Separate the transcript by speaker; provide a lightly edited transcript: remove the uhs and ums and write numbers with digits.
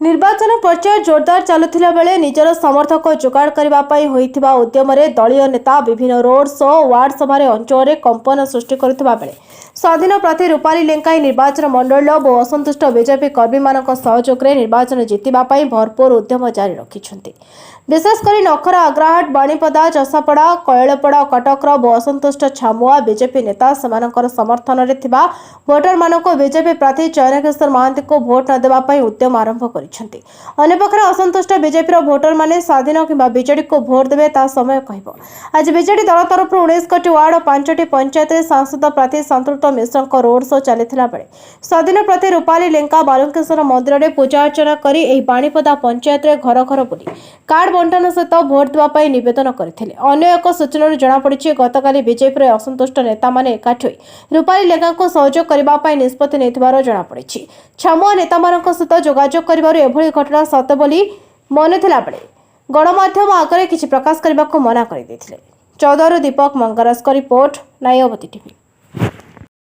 Speaker 1: निर्वाचन प्रचार जोरदार चलुथिला बेले निजर समर्थक जोगाड़ करने होइथिबा उद्यमरे दलीय नेता विभिन्न रोड शो वार्ड सभा अंचल कंपन सृष्टि करुथिबा बेले स्वाधीन प्रार्थी रूपाली लेंकाई निर्वाचन मंडल और असंतुष्ट बीजेपी कर्मी सहयोग में निर्वाचन जितवा भरपूर उद्यम जारी रखिंट। विशेषकर नखरा अग्राहाट बाणीपदा चषापड़ा कयलपड़ा कटकर असंतुष्ट छामुआ बीजेपी नेता सेमानकर समर्थन में थिबा भोटर मानक बीजेपी प्रार्थी चयनकेश्वर महांती को भोट न देवाई उद्यम आरंभ करिसेंति। अन्य पक्षरे असंतुष्ट बीजेपी भोटर माने स्वाधीन किंबा बीजेडी को भोट देवे ता समय कहब। आज बीजेडी दल तरफ 19 वार्ड और 5टी पंचायत सांसद प्रार्थी संतृप्त मिश्र रोड शो चलता बेले स्वाधीन प्रार्थी रूपाली लेंका बालुकेश्वर मंदिर में पूजा अर्चना कर बाणीपदा पंचायत में घर घर बुली कार्ड बंटन सहित भोट देवाई नवेदन करते। अन्य एक सूचना जमापड़ी गतकाली बीजेपी असंतुष्ट नेता माने एकाठी रूपाली लेंका को सहयोग करने निष्पत्ति नहीं जमापड़ी। छामुआ नेता सहित जोगाजोग कर घटना सत बोली मनुला बेले गणमाध्यम आगे किसी प्रकाश करने को मना कर। 14 दीपक मंगराज का रिपोर्ट, नायवती टीवी।